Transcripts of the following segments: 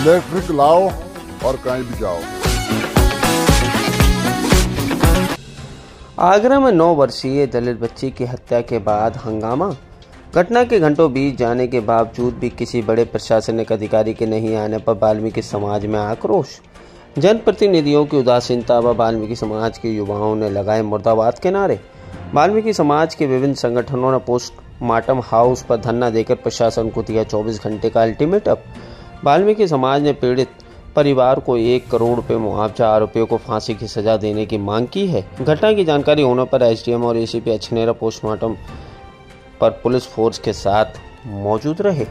Electric लाओ और कहीं भी जाओ। आगरा में 9 वर्षीय दलित बच्ची की हत्या के बाद हंगामा। घटना के घंटों बीत जाने के बावजूद भी किसी बड़े प्रशासनिक अधिकारी के नहीं आने पर वाल्मीकि समाज में आक्रोश। जनप्रतिनिधियों की उदासीनता व वाल्मीकि समाज के युवाओं ने लगाए मुर्दाबाद के नारे। वाल्मीकि समाज के विभिन्न संगठनों ने पोस्टमार्टम हाउस पर धरना देकर प्रशासन को दिया 24 घंटे का अल्टीमेटम। वाल्मीकि समाज ने पीड़ित परिवार को 1 करोड़ रुपए मुआवजा, आरोपियों को फांसी की सजा देने की मांग की है। घटना की जानकारी होने पर एसडीएम और एसीपी अछनेरा पोस्टमार्टम पर पुलिस फोर्स के साथ मौजूद रहे।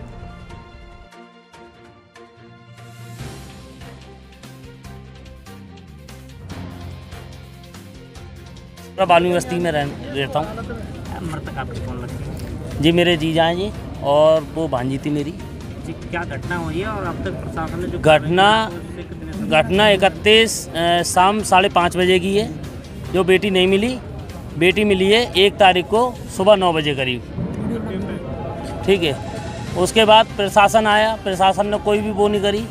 वाल्मीकि बस्ती में रहता हूँ। मृतक आपकी कौन लगती है? जी मेरे जीजा हैं जी, और वो भांजी थी मेरी। जी क्या घटना हुई है और अब तक प्रशासन ने जो घटना 31 शाम 5:30 बजे की है। जो बेटी नहीं मिली, बेटी मिली है 1 तारीख को सुबह 9 बजे करीब। ठीक है, उसके बाद प्रशासन आया, प्रशासन ने कोई भी वो नहीं करी,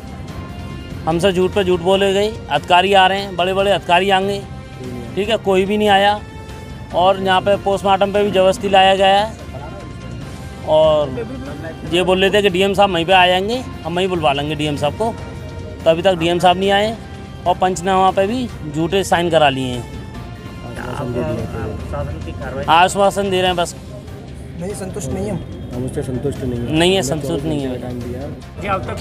हमसे झूठ पे झूठ बोले गए। अधिकारी आ रहे हैं, बड़े बड़े अधिकारी आएंगे, ठीक है, कोई भी नहीं आया। और यहाँ पे पोस्टमार्टम पे भी जबरदस्ती लाया गया है और ये बोल रहे थे कि डीएम साहब वहीं पे आ जाएंगे, हम वहीं बुलवा लेंगे डीएम साहब को। तो अभी तक डीएम साहब नहीं आए और पंचनामा पे भी झूठे साइन करा लिए हैं। आश्वासन दे रहे हैं बस। नहीं, संतुष्ट नहीं है, हम उससे संतुष्ट नहीं है, संतुष्ट नहीं है। जी अब तक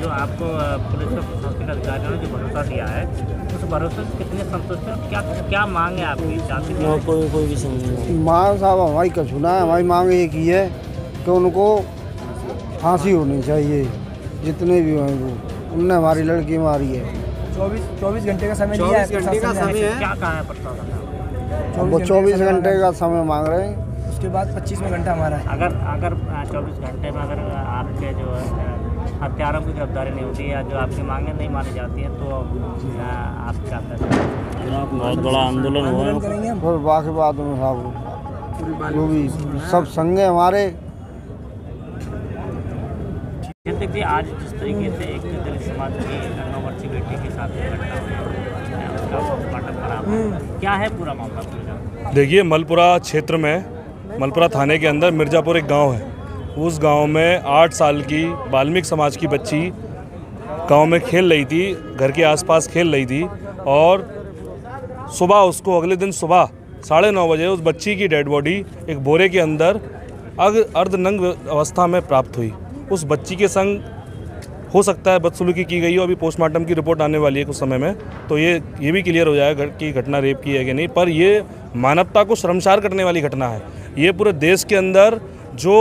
जो आपको पुलिस और प्रशासनिक अधिकारियों ने जो भरोसा दिया है, उस भरोसे से कितने संतुष्ट हैं? क्या क्या मांग है आपकी? कोई भी समझ मां साहब हमारी का सुना है। हमारी मांग एक ही है कि उनको फांसी होनी चाहिए, जितने भी हैं वो। उनने हमारी लड़की मारी है। 24 घंटे का समय दिया है। 24 घंटे का समय है। क्या कहा है प्रशासन? वो 24 घंटे का समय मांग रहे हैं। उसके बाद 25वां घंटा हमारा है। अगर 24 घंटे में अगर आपके जो हत्यारों की गिरफ्तारी नहीं होती है या जो आपकी मांगें नहीं मानी जाती हैं तो आप क्या करते हैं? बहुत बड़ा आंदोलन हुआ करेंगे हम। और बाकी बात में साहब जो भी सब संगे हमारे। देखिए आज जिस तरीके से एक दलित समाज की 9 वर्षीय बेटी के साथ घटना हुई है, उसका पोस्टमार्टम करा, क्या है पूरा मामला? देखिए, मलपुरा क्षेत्र में, मलपुरा थाने के अंदर मिर्ज़ापुर एक गांव है। उस गांव में 8 साल की वाल्मीकि समाज की बच्ची गांव में खेल रही थी, घर के आसपास खेल रही थी और सुबह उसको अगले दिन सुबह 9:30 बजे उस बच्ची की डेड बॉडी एक बोरे के अंदर अर्धनग्न अवस्था में प्राप्त हुई। उस बच्ची के संग हो सकता है बदसलूकी की गई हो। अभी पोस्टमार्टम की रिपोर्ट आने वाली है कुछ समय में, तो ये भी क्लियर हो जाएगा कि घटना रेप की है कि नहीं। पर ये मानवता को शर्मसार करने वाली घटना है। ये पूरे देश के अंदर जो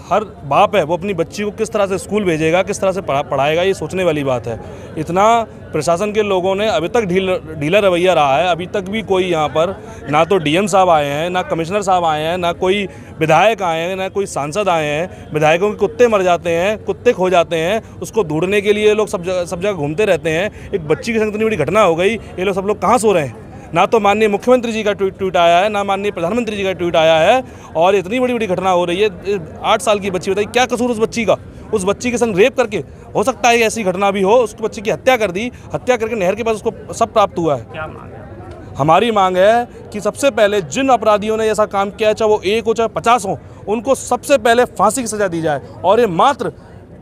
हर बाप है वो अपनी बच्ची को किस तरह से स्कूल भेजेगा, किस तरह से पढ़ाएगा, ये सोचने वाली बात है। इतना प्रशासन के लोगों ने अभी तक ढीला रवैया रहा है। अभी तक भी कोई यहाँ पर ना तो डीएम साहब आए हैं, ना कमिश्नर साहब आए हैं, ना कोई विधायक आए हैं, ना कोई सांसद आए हैं। विधायकों के कुत्ते मर जाते हैं, कुत्ते खो जाते हैं, उसको ढूंढने के लिए लोग सब जगह घूमते रहते हैं। एक बच्ची के संग इतनी बड़ी घटना हो गई, ये लोग सब लोग कहाँ सो रहे हैं? ना तो माननीय मुख्यमंत्री जी का ट्वीट आया है, ना माननीय प्रधानमंत्री जी का ट्वीट आया है, और इतनी बड़ी घटना हो रही है। 8 साल की बच्ची, बताइए क्या कसूर उस बच्ची का? उस बच्ची के संग रेप करके, हो सकता है ऐसी घटना भी हो, उसको बच्ची की हत्या कर दी, हत्या करके नहर के पास उसको सब प्राप्त हुआ है। क्या मांग है? हमारी मांग है कि सबसे पहले जिन अपराधियों ने ऐसा काम किया है, चाहे वो 1 हो चाहे 50 हो, उनको सबसे पहले फांसी की सजा दी जाए और ये मात्र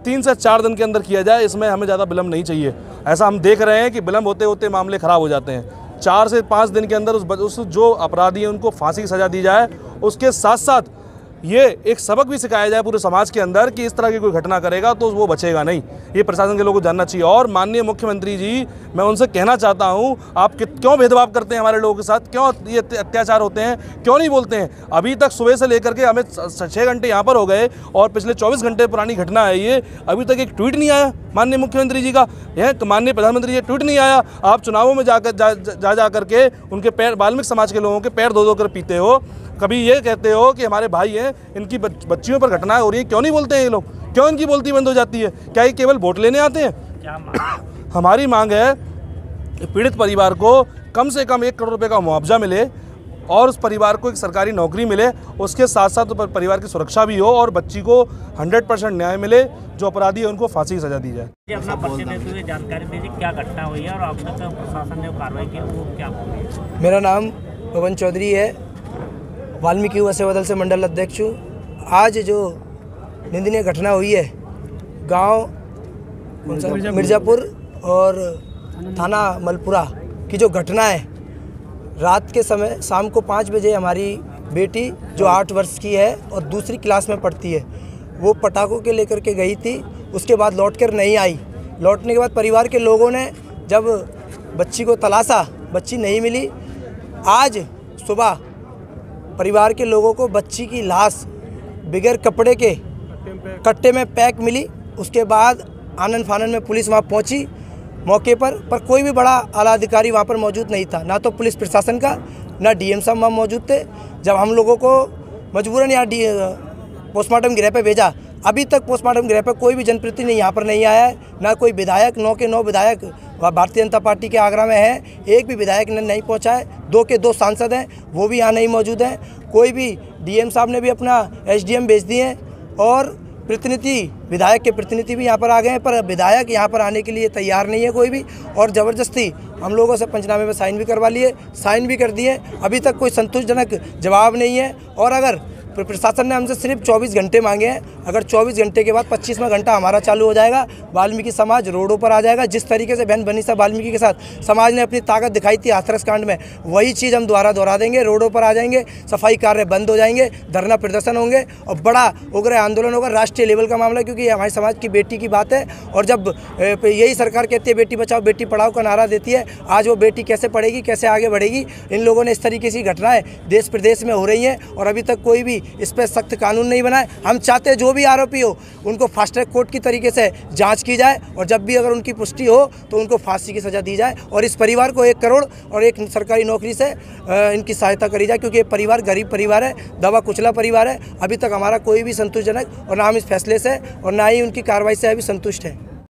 3 से 4 दिन के अंदर किया जाए। इसमें हमें ज़्यादा विलम्ब नहीं चाहिए। ऐसा हम देख रहे हैं कि विलम्ब होते होते मामले ख़राब हो जाते हैं। 4 से 5 दिन के अंदर उस जो अपराधी हैं उनको फांसी की सज़ा दी जाए। उसके साथ साथ ये एक सबक भी सिखाया जाए पूरे समाज के अंदर कि इस तरह की कोई घटना करेगा तो वो बचेगा नहीं। ये प्रशासन के लोगों को जानना चाहिए। और माननीय मुख्यमंत्री जी, मैं उनसे कहना चाहता हूँ, आप क्यों भेदभाव करते हैं हमारे लोगों के साथ? क्यों ये अत्याचार होते हैं? क्यों नहीं बोलते हैं? अभी तक सुबह से लेकर के हमें 6 घंटे यहाँ पर हो गए और पिछले 24 घंटे पुरानी घटना है ये। अभी तक एक ट्वीट नहीं आया माननीय मुख्यमंत्री जी का, माननीय प्रधानमंत्री जी ट्वीट नहीं आया। आप चुनावों में जा करके उनके पैर, वाल्मीकि समाज के लोगों के पैर धो कर पीते हो। कभी ये कहते हो कि हमारे भाई हैं, इनकी बच्चियों पर घटना हो रही है, क्यों नहीं बोलते हैं ये लोग? क्यों इनकी बोलती बंद हो जाती है? क्या ये केवल वोट लेने आते हैं? क्या मांग? हमारी मांग है कि पीड़ित परिवार को कम से कम 1 करोड़ रुपए का मुआवजा मिले और उस परिवार को एक सरकारी नौकरी मिले, उसके साथ साथ परिवार की सुरक्षा भी हो और बच्ची को 100% न्याय मिले। जो अपराधी है उनको फांसी की सजा दी जाए। अपना परिचय देते हुए जानकारी दीजिए, क्या घटना हुई है और अब तक प्रशासन ने कार्रवाई की वो क्या हुई है? मेरा नाम पवन चौधरी है, वाल्मीकि युवा सेवा दल से मंडल अध्यक्ष हूँ। आज जो निंदनीय घटना हुई है गांव मिर्ज़ापुर और थाना मलपुरा की जो घटना है, रात के समय शाम को 5 बजे हमारी बेटी जो 8 वर्ष की है और दूसरी क्लास में पढ़ती है, वो पटाखों के लेकर के गई थी। उसके बाद लौटकर नहीं आई। लौटने के बाद परिवार के लोगों ने जब बच्ची को तलाशा, बच्ची नहीं मिली। आज सुबह परिवार के लोगों को बच्ची की लाश बगैर कपड़े के कट्टे में पैक मिली। उसके बाद आनन फानन में पुलिस वहाँ पहुँची मौके पर कोई भी बड़ा आला अधिकारी वहाँ पर मौजूद नहीं था, ना तो पुलिस प्रशासन का, ना डीएम साहब वहाँ मौजूद थे। जब हम लोगों को मजबूरन यहाँ पोस्टमार्टम गृह पे भेजा, अभी तक पोस्टमार्टम गृह पे कोई भी जनप्रतिनिधि यहाँ पर नहीं आया है, ना कोई विधायक। 9 के 9 विधायक भारतीय जनता पार्टी के आगरा में हैं, एक भी विधायक ने नहीं पहुँचा है। 2 के 2 सांसद हैं, वो भी यहाँ नहीं मौजूद हैं। कोई भी डीएम साहब ने भी अपना एसडीएम भेज दिए हैं और प्रतिनिधि, विधायक के प्रतिनिधि भी यहाँ पर आ गए हैं, पर विधायक यहाँ पर आने के लिए तैयार नहीं है कोई भी। और ज़बरदस्ती हम लोगों से पंचनामे में साइन भी करवा लिए, साइन भी कर दिए। अभी तक कोई संतोषजनक जवाब नहीं है। और अगर प्रशासन ने हमसे सिर्फ 24 घंटे मांगे हैं, अगर 24 घंटे के बाद 25वां घंटा हमारा चालू हो जाएगा, वाल्मीकि समाज रोडों पर आ जाएगा। जिस तरीके से बहन बनीसा वाल्मीकि के साथ समाज ने अपनी ताकत दिखाई थी हाथरस कांड में, वही चीज़ हम दोहरा देंगे। रोडों पर आ जाएंगे, सफाई कार्य बंद हो जाएंगे, धरना प्रदर्शन होंगे और बड़ा उग्र आंदोलन होगा। राष्ट्रीय लेवल का मामला, क्योंकि हमारे समाज की बेटी की बात है। और जब यही सरकार कहती है बेटी बचाओ बेटी पढ़ाओ का नारा देती है, आज वो बेटी कैसे पढ़ेगी, कैसे आगे बढ़ेगी? इन लोगों ने इस तरीके की घटनाएं देश प्रदेश में हो रही हैं और अभी तक कोई भी इस पर सख्त कानून नहीं बनाए। हम चाहते हैं जो भी आरोपी हो उनको फास्ट ट्रैक कोर्ट की तरीके से जांच की जाए और जब भी अगर उनकी पुष्टि हो तो उनको फांसी की सज़ा दी जाए और इस परिवार को 1 करोड़ और एक सरकारी नौकरी से इनकी सहायता करी जाए, क्योंकि ये परिवार गरीब परिवार है, दबा कुचला परिवार है। अभी तक हमारा कोई भी संतुष्टजनक और ना हम इस फैसले से और ना ही उनकी कार्रवाई से अभी संतुष्ट है।